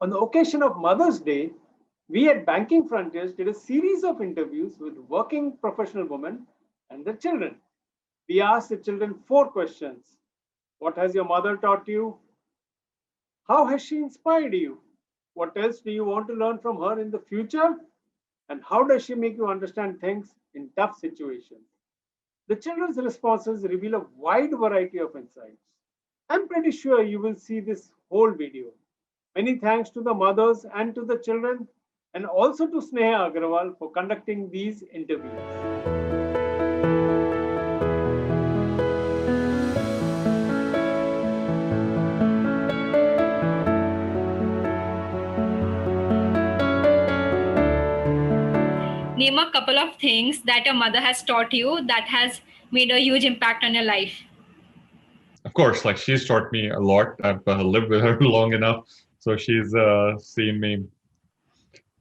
On the occasion of Mother's Day, we at Banking Frontiers did a series of interviews with working professional women and their children. We asked the children 4 questions. What has your mother taught you? How has she inspired you? What else do you want to learn from her in the future? And how does she make you understand things in tough situations? The children's responses reveal a wide variety of insights. I'm pretty sure you will see this whole video. Many thanks to the mothers and to the children, and also to Sneha Agrawal for conducting these interviews. Name a couple of things that your mother has taught you that has made a huge impact on your life. Of course, like she's taught me a lot. I've lived with her long enough, so she's seen me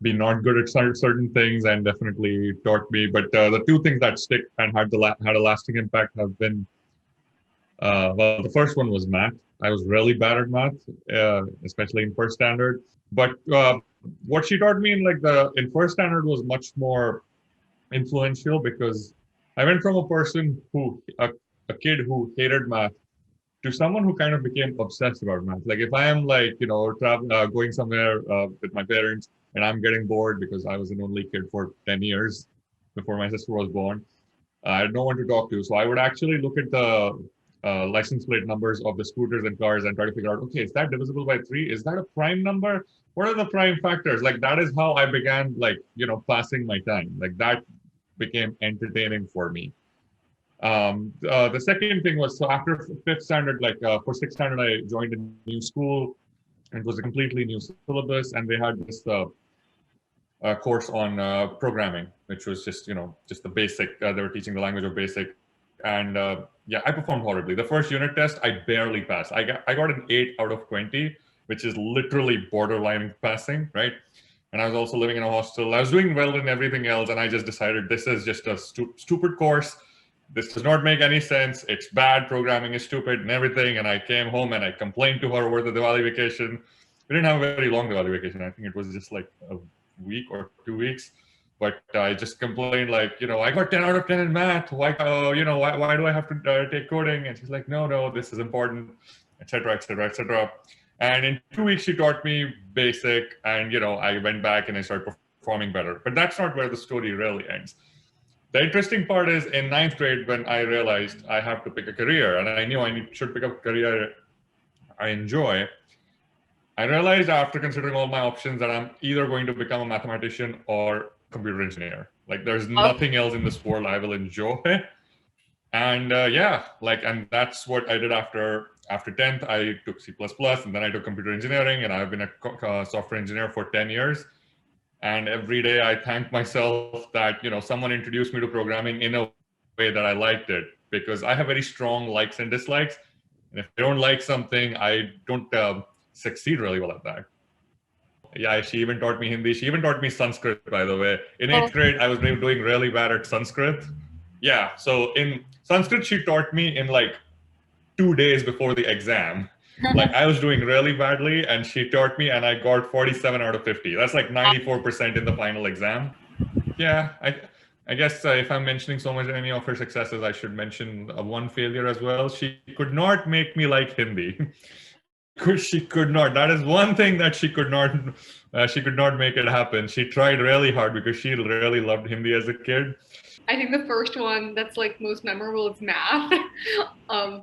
be not good at certain things and definitely taught me. But the 2 things that stick and had a lasting impact have been, well, the first one was math. I was really bad at math, especially in first standard. But what she taught me in first standard was much more influential, because I went from a person a kid who hated math to someone who kind of became obsessed about math. Like if I am going somewhere with my parents and I'm getting bored because I was an only kid for 10 years before my sister was born, I had no one to talk to. So I would actually look at the license plate numbers of the scooters and cars and try to figure out, okay, is that divisible by 3? Is that a prime number? What are the prime factors? Like that is how I began passing my time. Like that became entertaining for me. The second thing was, so after 5th standard, for 6th standard, I joined a new school. It was a completely new syllabus, and they had this course on programming, which was just the basic. They were teaching the language of BASIC, and yeah, I performed horribly. The first unit test, I barely passed. I got an 8 out of 20, which is literally borderline passing, right? And I was also living in a hostel. I was doing well in everything else, and I just decided this is just a stupid course. This does not make any sense. It's bad. Programming is stupid and everything. And I came home and I complained to her over the Diwali vacation. We didn't have a very long Diwali vacation. I think it was just like a week or 2 weeks. But I just complained I got 10 out of 10 in math. Why do I have to take coding? And she's like, no, this is important, etc., etc., etc. And in 2 weeks, she taught me basic, and I went back and I started performing better. But that's not where the story really ends. The interesting part is in 9th grade, when I realized I have to pick a career, and I knew I should pick up a career I enjoy, I realized after considering all my options that I'm either going to become a mathematician or computer engineer. Like there's nothing else in this world I will enjoy. And and that's what I did after 10th. I took C++, and then I took computer engineering, and I've been a software engineer for 10 years. And every day I thank myself that, someone introduced me to programming in a way that I liked it, because I have very strong likes and dislikes. And if I don't like something, I don't succeed really well at that. Yeah, she even taught me Hindi. She even taught me Sanskrit, by the way. In 8th grade, I was doing really bad at Sanskrit. Yeah, so in Sanskrit, she taught me in 2 days before the exam. I was doing really badly, and she taught me, and I got 47 out of 50. That's 94% in the final exam. Yeah, I guess if I'm mentioning so much any of her successes, I should mention one failure as well. She could not make me like Hindi. She could not. That is one thing that she could not make it happen. She tried really hard because she really loved Hindi as a kid. I think the first one that's most memorable is math,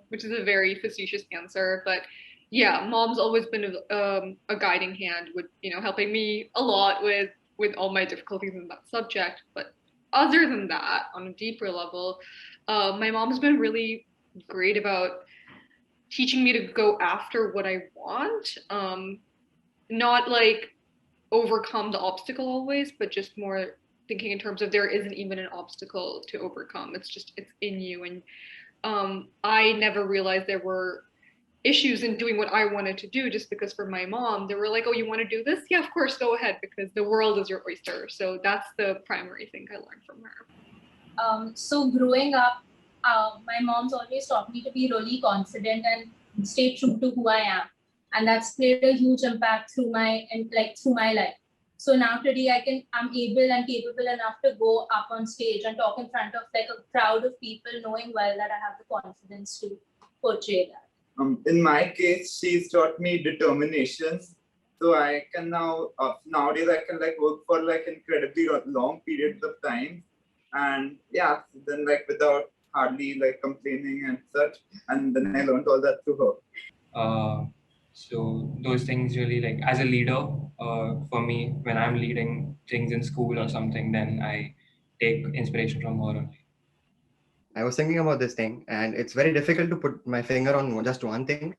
which is a very facetious answer. But yeah, mom's always been a guiding hand with, helping me a lot with all my difficulties in that subject. But other than that, on a deeper level, my mom's been really great about teaching me to go after what I want, not overcome the obstacle always, but just more thinking in terms of there isn't even an obstacle to overcome. It's in you. And I never realized there were issues in doing what I wanted to do, just because for my mom, they were like, oh, you want to do this? Yeah, of course, go ahead, because the world is your oyster. So that's the primary thing I learned from her. So growing up, my mom's always taught me to be really confident and stay true to who I am. and that's played a huge impact through my life. So now today I'm able and capable enough to go up on stage and talk in front of like a crowd of people, knowing well that I have the confidence to portray that. In my case, she's taught me determination. So I can now, nowadays I can like work for like incredibly long periods of time. And yeah, then like without hardly like complaining and such. And then I learned all that through her. So those things really, like as a leader, for me, when I'm leading things in school or something, then I take inspiration from her only. I was thinking about this thing, and it's very difficult to put my finger on just one thing,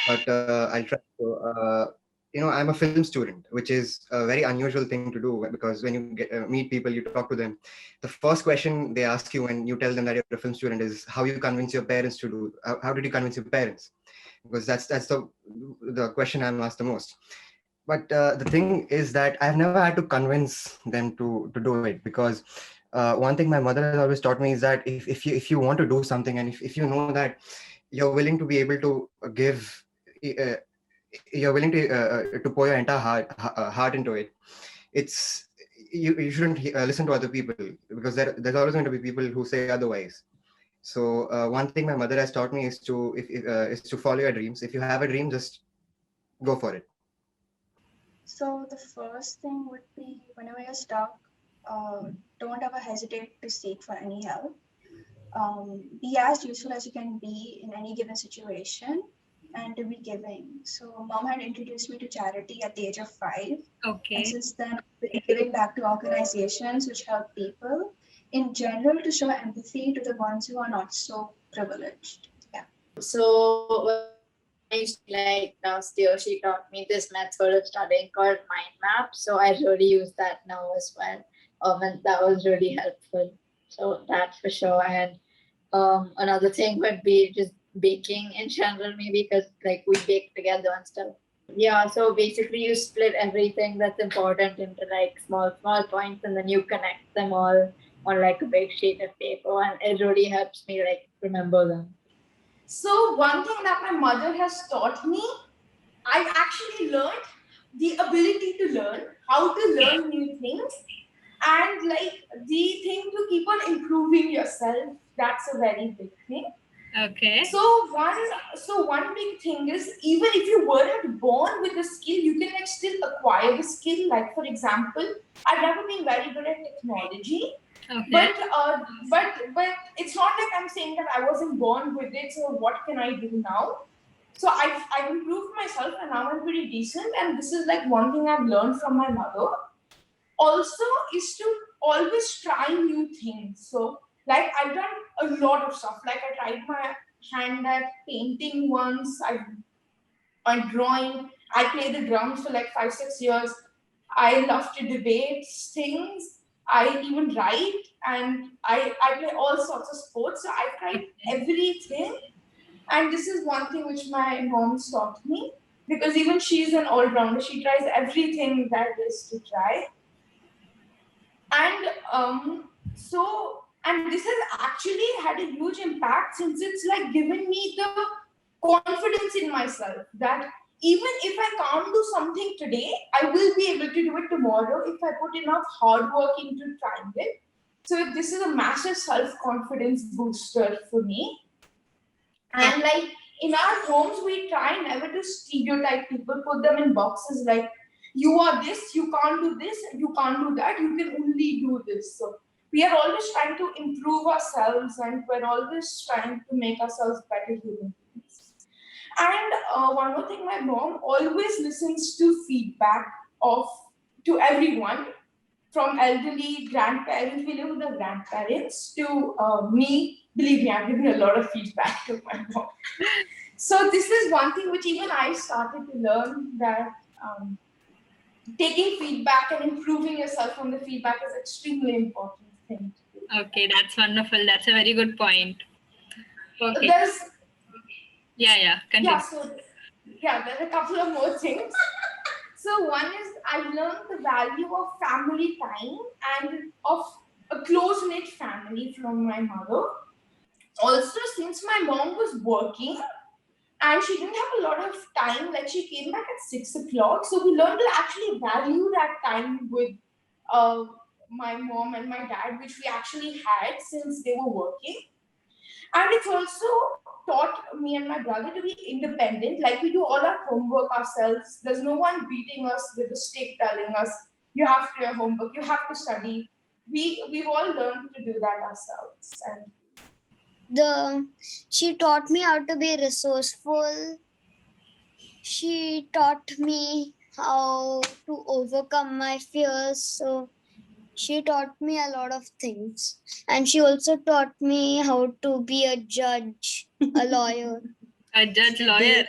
but I'll try to. I'm a film student, which is a very unusual thing to do, because when you meet people, you talk to them. The first question they ask you when you tell them that you're a film student is how you convince your parents to do. How did you convince your parents? Because that's the question I'm asked the most. But the thing is that I've never had to convince them to do it, because one thing my mother has always taught me is that if you want to do something, and if you know that you're willing to be able to give, you're willing to pour your entire heart into it, you shouldn't listen to other people, because there's always going to be people who say otherwise. So one thing my mother has taught me is to follow your dreams. If you have a dream, just go for it. So the first thing would be, whenever you're stuck, don't ever hesitate to seek for any help. Be as useful as you can be in any given situation, and to be giving. So mom had introduced me to charity at the age of 5. Okay. And since then, I've been giving back to organizations which help people in general, to show empathy to the ones who are not so privileged. Yeah. So like last year, she taught me this method of studying called mind map. So I really use that now as well. And that was really helpful. So that for sure. And another thing would be just baking in general, maybe, because like we bake together and stuff. Yeah, so basically you split everything that's important into like small points, and then you connect them all on like a big sheet of paper, and it really helps me like remember them. So one thing that my mother has taught me, I've actually learned the ability to learn, how to learn new things, and like the thing to keep on improving yourself. That's a very big thing. Okay. So one big thing is, even if you weren't born with a skill, you can like still acquire the skill. Like for example, I've never been very good at technology. Okay. But it's not like I'm saying that I wasn't born with it, so what can I do now? So I've improved myself, and now I'm pretty decent, and this is like one thing I've learned from my mother. Also is to always try new things. So like I've done a lot of stuff. Like I tried my hand at painting once, on drawing. I played the drums for like 5-6 years. I love to debate things. I even write, and I play all sorts of sports. So I've tried everything. And this is one thing which my mom taught me, because even she's an all-rounder. She tries everything that there is to try. And this has actually had a huge impact, since it's like given me the confidence in myself that even if I can't do something today, I will be able to do it tomorrow if I put enough hard work into trying it. So this is a massive self-confidence booster for me. And like in our homes, we try never to stereotype people, put them in boxes like, you are this, you can't do this, you can't do that, you can only do this. So we are always trying to improve ourselves, and we're always trying to make ourselves better human beings. And one more thing, my mom always listens to feedback to everyone, from elderly grandparents, we live with the grandparents, to me. Believe me, I've given a lot of feedback to my mom. So this is one thing which even I started to learn, that taking feedback and improving yourself from the feedback is extremely important thing to do. Okay, that's wonderful. That's a very good point. Okay. Continue. There's a couple of more things. So one is, I learned the value of family time and of a close-knit family from my mother. Also, since my mom was working, and she didn't have a lot of time. Like she came back at 6 o'clock, so we learned to actually value that time with my mom and my dad, which we actually had since they were working. And it's also taught me and my brother to be independent. Like we do all our homework ourselves. There's no one beating us with a stick telling us, you have to do your homework, you have to study. We've all learned to do that ourselves. And she taught me how to be resourceful. She taught me how to overcome my fears. So she taught me a lot of things. And she also taught me how to be a judge, a lawyer. A judge, lawyer.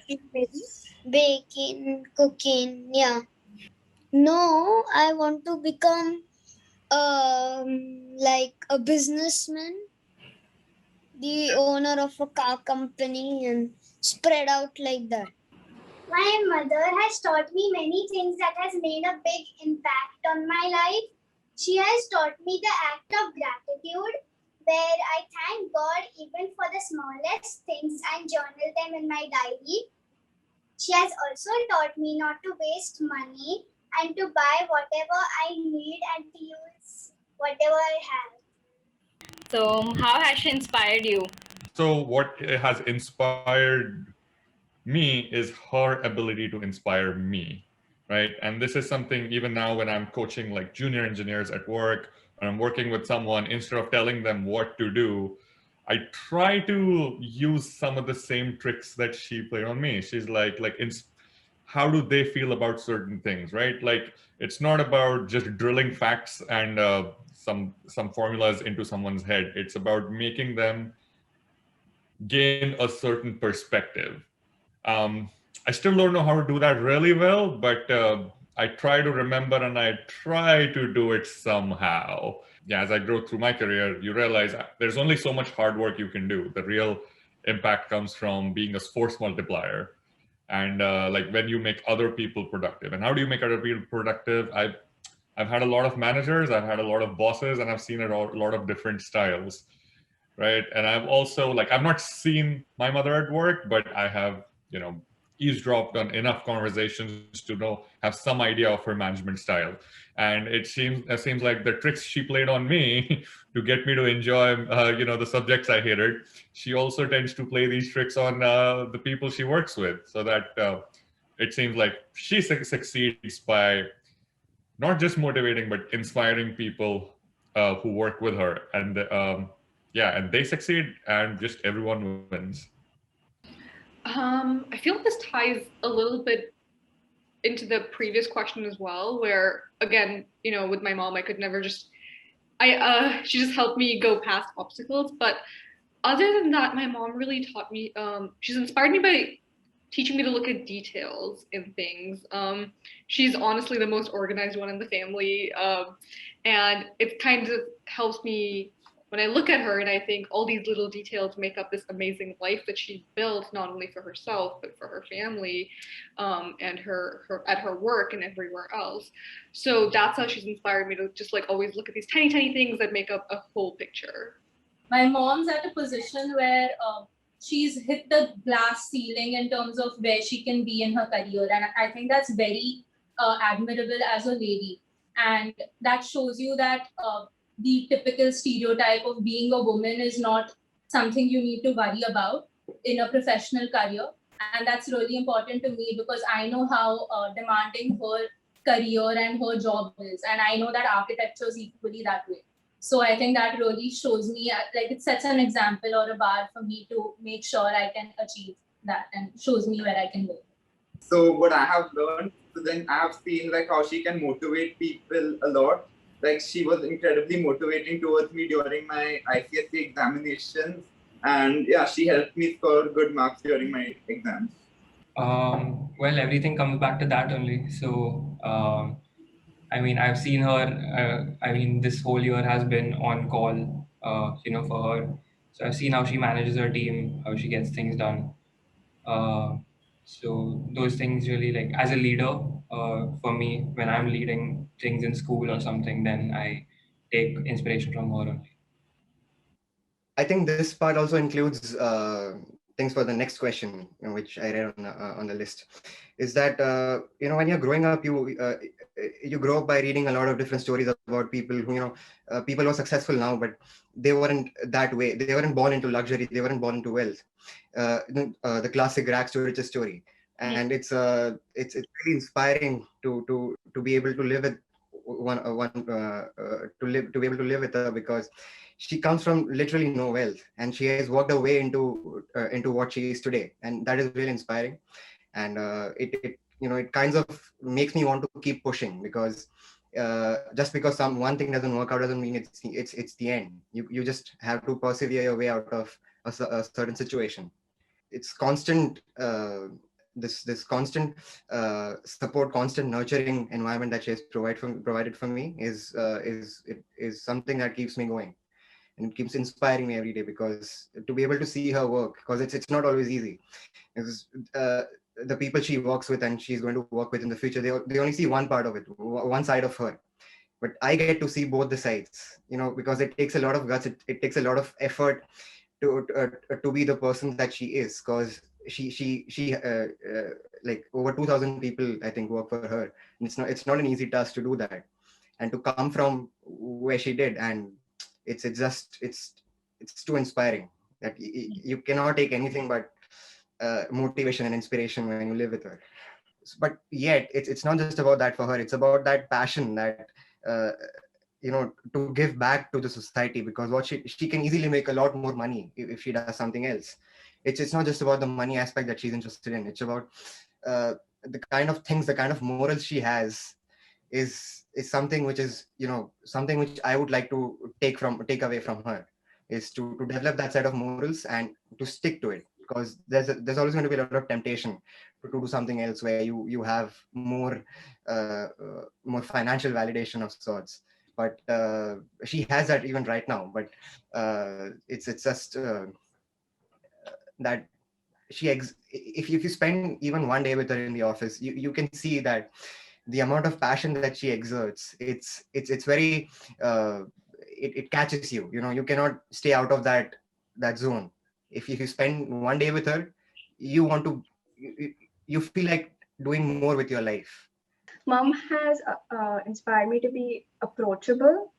Baking, cooking, yeah. No, I want to become like a businessman, the owner of a car company, and spread out like that. My mother has taught me many things that has made a big impact on my life. She has taught me the act of gratitude, where I thank God even for the smallest things and journal them in my diary. She has also taught me not to waste money and to buy whatever I need and to use whatever I have. So how has she inspired you? So what has inspired me is her ability to inspire me, right? And this is something even now when I'm coaching like junior engineers at work, and I'm working with someone, instead of telling them what to do, I try to use some of the same tricks that she played on me. She's like how do they feel about certain things, right? Like it's not about just drilling facts and some formulas into someone's head. It's about making them gain a certain perspective. I still don't know how to do that really well, but I try to remember and I try to do it somehow. Yeah, as I grow through my career, you realize there's only so much hard work you can do. The real impact comes from being a force multiplier. And like when you make other people productive. And how do you make other people productive? I've had a lot of managers, I've had a lot of bosses, and I've seen a lot of different styles, right? And I've also, like, I've not seen my mother at work, but I have, you know, eavesdropped on enough conversations to have some idea of her management style. And it seems like the tricks she played on me to get me to enjoy, you know, the subjects I hated, she also tends to play these tricks on the people she works with, so that it seems like she succeeds by not just motivating, but inspiring people who work with her. And yeah, and they succeed and just everyone wins. I feel like this ties a little bit into the previous question as well, where again, you know, with my mom, I could never just, she just helped me go past obstacles. But other than that, my mom really taught me, she's inspired me by teaching me to look at details in things. She's honestly the most organized one in the family. And it kind of helps me when I look at her and I think all these little details make up this amazing life that she built, not only for herself, but for her family, and her at her work and everywhere else. So that's how she's inspired me to just like always look at these tiny, tiny things that make up a whole picture. My mom's at a position where she's hit the glass ceiling in terms of where she can be in her career. And I think that's very admirable as a lady. And that shows you that the typical stereotype of being a woman is not something you need to worry about in a professional career. And that's really important to me because I know how demanding her career and her job is. And I know that architecture is equally that way. So I think that really shows me, like it sets an example or a bar for me to make sure I can achieve that and shows me where I can go. So what I have learned, so then I have seen like how she can motivate people a lot. Like she was incredibly motivating towards me during my ICSE examinations. And yeah, she helped me score good marks during my exams. Well, everything comes back to that only. So, I mean, I've seen her, I mean, this whole year has been on call, you know, for her. So I've seen how she manages her team, how she gets things done. So those things really, like, as a leader, for me, when I'm leading things in school or something, then I take inspiration from her only. I think this part also includes things for the next question, which I read on the list, is that when you're growing up, you grow up by reading a lot of different stories about people who people who are successful now, but they weren't that way. They weren't born into luxury. They weren't born into wealth. The classic rags to riches story, and it's really inspiring to be able to live with to be able to live with her, because she comes from literally no wealth, and she has worked her way into what she is today, and that is really inspiring. And it kind of makes me want to keep pushing, because just because one thing doesn't work out doesn't mean it's the end. You just have to persevere your way out of a certain situation. It's constant this constant support, constant nurturing environment that she has provided for me is something that keeps me going, and it keeps inspiring me every day, because to be able to see her work, because it's not always easy. Because the people she works with and she's going to work with in the future, they only see one part of it, one side of her, but I get to see both the sides, because it takes a lot of guts, it takes a lot of effort to be the person that she is, because she like over 2,000 people I think work for her, and it's not an easy task to do that, and to come from where she did, and it's too inspiring that you cannot take anything but motivation and inspiration when you live with her. But yet it's not just about that for her, it's about that passion that to give back to the society, because what she can easily make a lot more money if she does something else. It's not just about the money aspect that she's interested in, it's about the kind of things, the kind of morals she has is something which is something which I would like to take away from her, is to develop that set of morals and to stick to it, because there's always going to be a lot of temptation to do something else where you have more financial validation of sorts, but she has that even right now, but it's just that if you spend even one day with her in the office, you can see that the amount of passion that she exerts, it's very it catches you. You cannot stay out of that zone. If you spend one day with her, you feel like doing more with your life. Mom has inspired me to be approachable.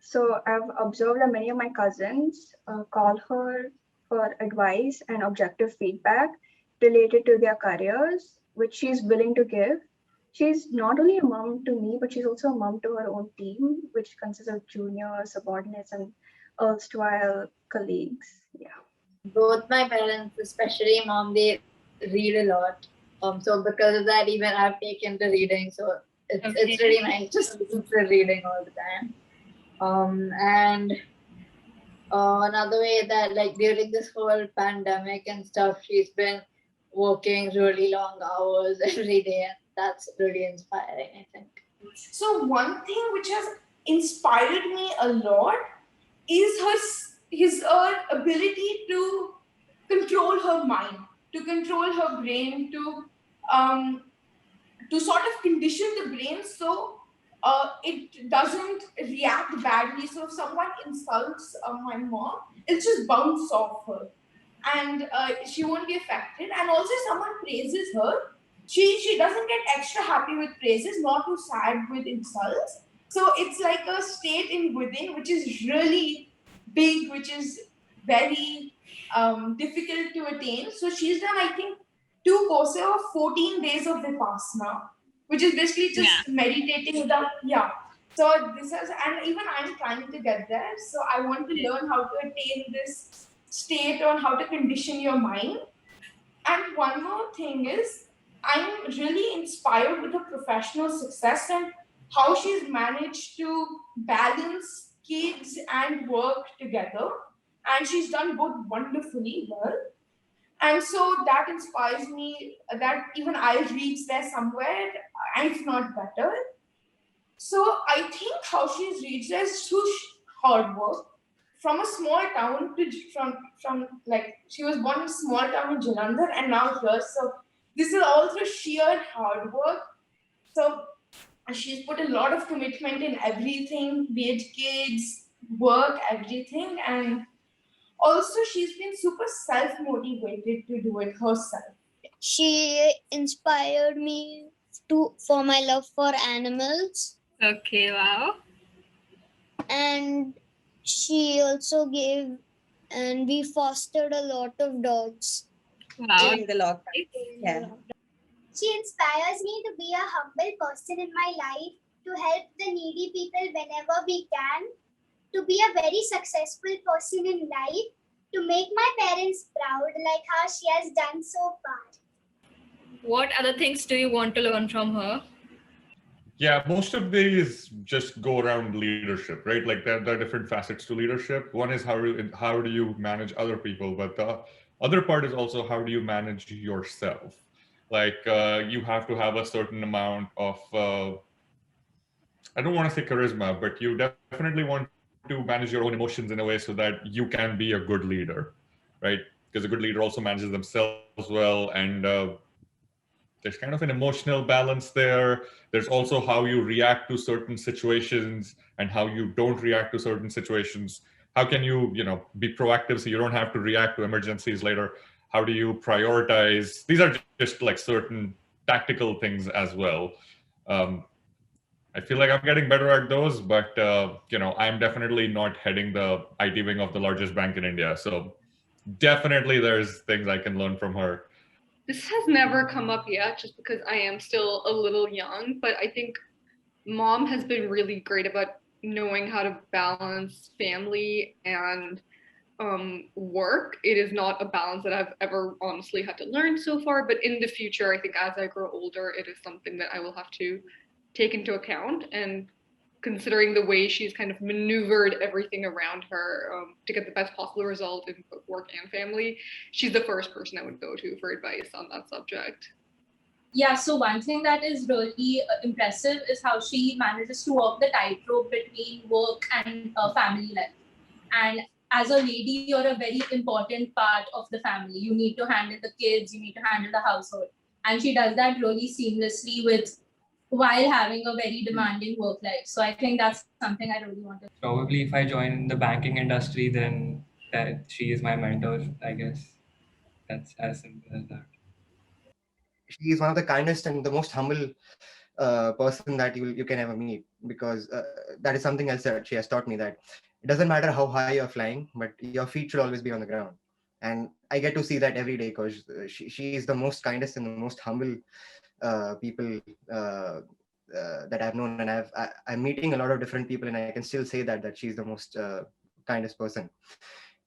So I've observed that many of my cousins call her for advice and objective feedback related to their careers, which she's willing to give. She's not only a mom to me, but she's also a mom to her own team, which consists of juniors, subordinates, and erstwhile colleagues. Yeah. Both my parents, especially mom, they read a lot. So because of that, even I've taken to reading. So it's really nice just listen to reading all the time. And another way that, like, during this whole pandemic and stuff, she's been working really long hours every day, and that's really inspiring, I think. So one thing which has inspired me a lot is her ability to control her mind, to control her brain, to sort of condition the brain so it doesn't react badly. So if someone insults my mom, it'll just bounce off her, and she won't be affected. And also, if someone praises her, she doesn't get extra happy with praises, not too sad with insults. So it's like a state in within which is really big, which is very difficult to attain. So she's done, I think, 2 courses of 14 days of Vipassana, which is basically just meditating without, So this is, and even I'm trying to get there. So I want to learn how to attain this state on how to condition your mind. And one more thing is, I'm really inspired with her professional success and how she's managed to balance kids and work together. And she's done both wonderfully well. And so that inspires me that even I'll reach there somewhere, and if not better. So I think how she's reached there is through hard work. From a small town to from like, she was born in a small town in Jalandhar and now here. So this is all through sheer hard work. So she's put a lot of commitment in everything, be it kids, work, everything. And Also, she's been super self-motivated to do it herself. She inspired me for my love for animals. Okay, wow. And she also gave, and we fostered a lot of dogs. Wow. During the lockdown. Yeah. She inspires me to be a humble person in my life, to help the needy people whenever we can, to be a very successful person in life, to make my parents proud like how she has done so far. What other things do you want to learn from her? Yeah, most of these just go around leadership, right? Like there are different facets to leadership. One is how do you manage other people, but the other part is also how do you manage yourself? Like you have to have a certain amount of, I don't want to say charisma, but you definitely want to manage your own emotions in a way so that you can be a good leader, right? Because a good leader also manages themselves well, and there's kind of an emotional balance there. There's also how you react to certain situations and how you don't react to certain situations. How can you, be proactive so you don't have to react to emergencies later? How do you prioritize? These are just like certain tactical things as well. I feel like I'm getting better at those, but I'm definitely not heading the IT wing of the largest bank in India. So definitely there's things I can learn from her. This has never come up yet just because I am still a little young, but I think mom has been really great about knowing how to balance family and work. It is not a balance that I've ever honestly had to learn so far, but in the future, I think as I grow older, it is something that I will have to take into account. And considering the way she's kind of maneuvered everything around her to get the best possible result in both work and family, she's the first person I would go to for advice on that subject. Yeah, so one thing that is really impressive is how she manages to walk the tightrope between work and family life. And as a lady, you're a very important part of the family. You need to handle the kids, you need to handle the household. And she does that really seamlessly while having a very demanding work life. So I think that's something I really want to. Probably if I join the banking industry, then she is my mentor, I guess. That's as simple as that. She is one of the kindest and the most humble person that you can ever meet, because that is something else that she has taught me, that it doesn't matter how high you're flying, but your feet should always be on the ground. And I get to see that every day, because she is the most kindest and the most humble people that I've known, and I'm meeting a lot of different people, and I can still say that she's the most kindest person.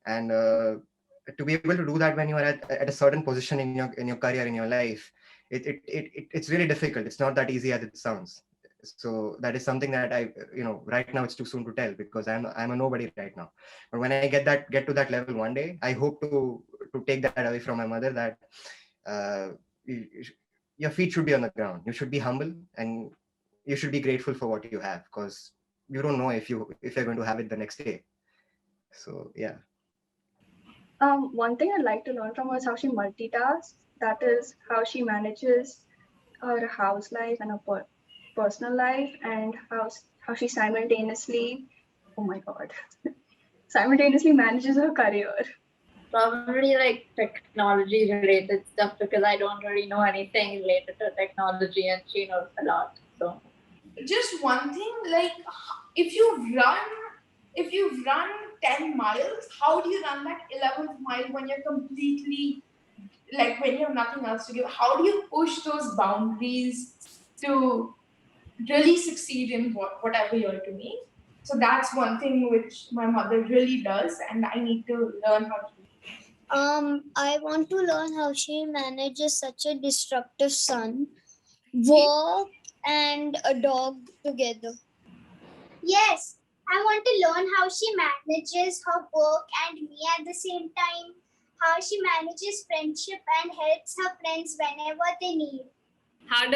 And to be able to do that when you are at a certain position in your career, in your life, it's really difficult. It's not that easy as it sounds. So that is something that I, right now it's too soon to tell, because I'm a nobody right now. But when I get to that level one day, I hope to take that away from my mother, that your feet should be on the ground. You should be humble, and you should be grateful for what you have, because you don't know if you're going to have it the next day. So yeah. One thing I'd like to learn from her is how she multitasks. That is how she manages her house life and her personal life, and how she simultaneously, oh my god, simultaneously manages her career. Probably like technology related stuff, because I don't really know anything related to technology and she knows a lot. So just one thing, like if you've run 10 miles, how do you run that 11th mile when you're completely, like when you have nothing else to give? How do you push those boundaries to really succeed in whatever you're doing? So that's one thing which my mother really does, and I need to learn how to do. I want to learn how she manages such a destructive son, work and a dog together. Yes, I want to learn how she manages her work and me at the same time, how she manages friendship and helps her friends whenever they need. How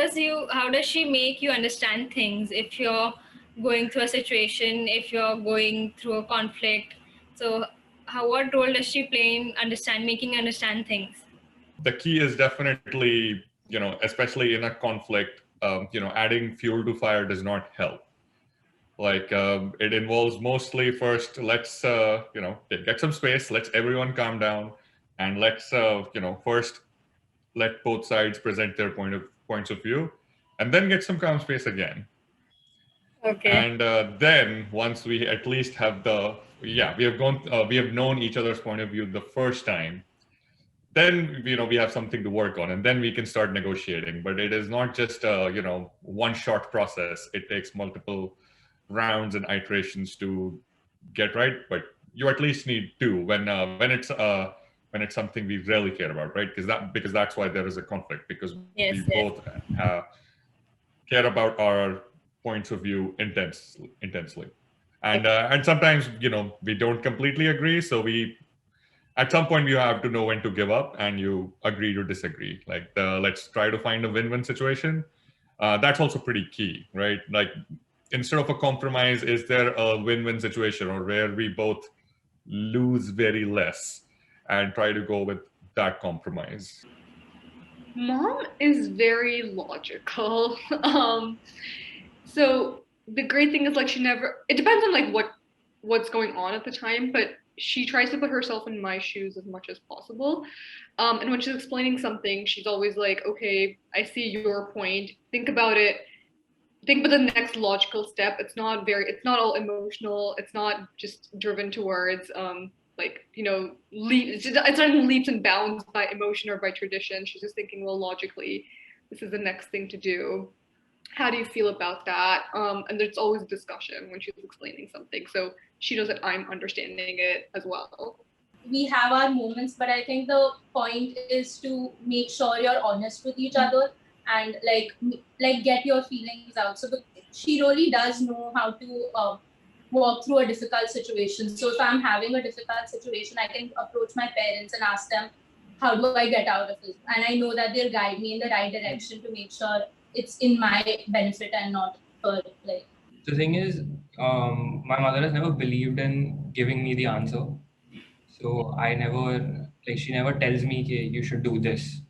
does she make you understand things if you're going through a situation, if you're going through a conflict? So what role does she play in making you understand things? The key is definitely, especially in a conflict, adding fuel to fire does not help. Like it involves mostly first, let's, get some space, let's everyone calm down, and let's, first let both sides present their points of view, and then get some calm space again. Okay. And then once we at least have we have known each other's point of view the first time, then, we have something to work on, and then we can start negotiating. But it is not just a, one short process. It takes multiple rounds and iterations to get right, but you at least need two when it's something we really care about, right? Because that's why there is a conflict, because we both care about our points of view intensely, and sometimes we don't completely agree, so at some point you have to know when to give up and you agree to disagree. Like let's try to find a win-win situation. That's also pretty key, right? Like instead of a compromise, is there a win-win situation, or where we both lose very less, and try to go with that compromise? Mom is very logical. So the great thing is, like, it depends on like what's going on at the time, but she tries to put herself in my shoes as much as possible. And when she's explaining something, she's always like, okay, I see your point. Think about it. Think about the next logical step. It's not all emotional. It's not just driven towards it's not leaps and bounds by emotion or by tradition. She's just thinking, well, logically, this is the next thing to do. How do you feel about that? And there's always a discussion when she's explaining something. So she knows that I'm understanding it as well. We have our moments, but I think the point is to make sure you're honest with each other and like get your feelings out. So she really does know how to walk through a difficult situation. So if I'm having a difficult situation, I can approach my parents and ask them, how do I get out of it? And I know that they'll guide me in the right direction to make sure it's in my benefit and not her. Like, the thing is, my mother has never believed in giving me the answer. So she never tells me, okay, you should do this.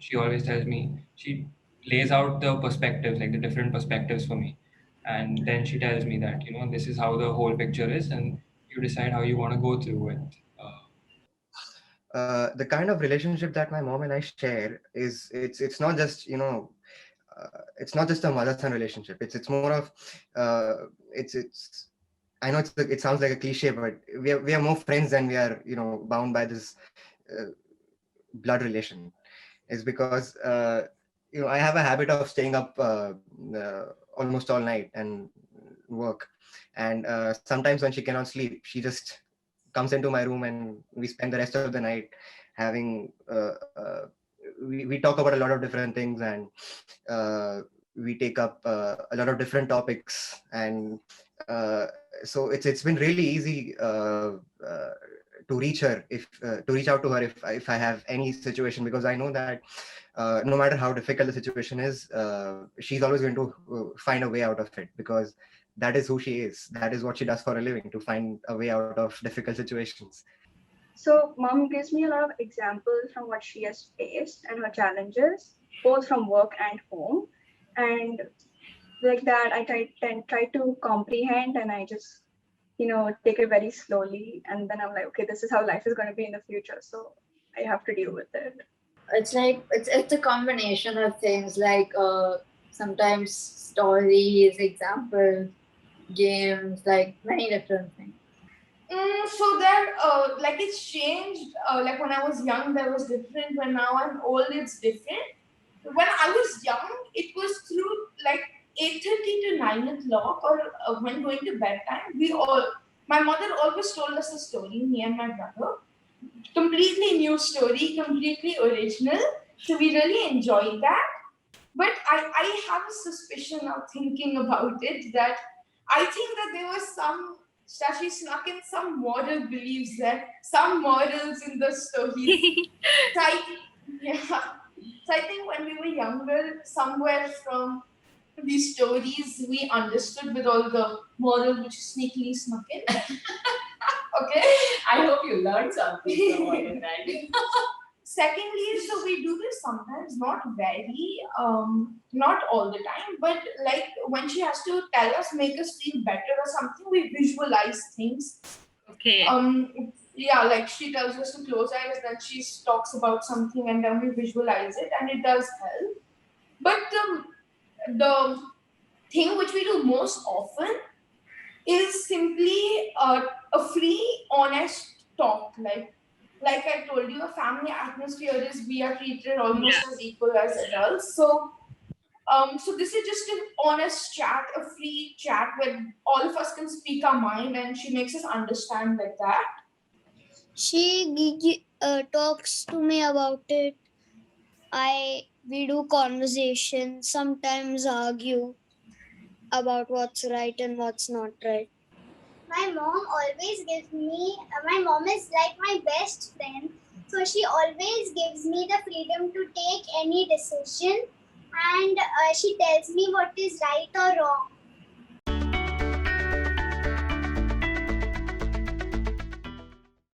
She always tells me, she lays out the perspectives, like the different perspectives for me. And then she tells me that, this is how the whole picture is, and you decide how you want to go through it. The kind of relationship that my mom and I share is it's not just it's not just a mother-son relationship. It's more of it's I know it sounds like a cliche, but we are more friends than we are bound by this blood relation. Is because I have a habit of staying up almost all night and work, and sometimes when she cannot sleep, she just comes into my room and we spend the rest of the night having we talk about a lot of different things, and we take up a lot of different topics, and so it's been really easy to reach her to reach out to her if I have any situation, because I know that no matter how difficult the situation is, she's always going to find a way out of it, because that is who she is. That is what she does for a living, to find a way out of difficult situations. So mom gives me a lot of examples from what she has faced and her challenges, both from work and home. And like that, I try to comprehend, and I just, take it very slowly. And then I'm like, okay, this is how life is going to be in the future. So I have to deal with it. It's like, it's a combination of things, like sometimes stories, examples, games, like many different things. So there, like it's changed. Like when I was young, there was different. When now I'm old, it's different. When I was young, it was through like 8:30 to 9 o'clock, or when going to bedtime. My mother always told us a story, me and my brother. Completely new story, completely original. So we really enjoyed that. But I have a suspicion now thinking about it, that I think that there was that she snuck in some moral beliefs there, some morals in the stories. So I think when we were younger, somewhere from these stories, we understood with all the moral which sneakily snuck in. Okay? I hope you learned something from all of that. secondly, so we do this sometimes, not very, not all the time, but like when she has to tell us, make us feel better or something, we visualize things. Okay. Yeah, like she tells us to close eyes, then she talks about something, and then we visualize it, and it does help. But the thing which we do most often is simply a free, honest talk. Like I told you, a family atmosphere is we are treated almost as equal as adults. So this is just an honest chat, a free chat where all of us can speak our mind, and she makes us understand like that. She talks to me about it. We do conversation, sometimes argue about what's right and what's not right. My mom always gives me, my mom is like my best friend. So she always gives me the freedom to take any decision, and she tells me what is right or wrong.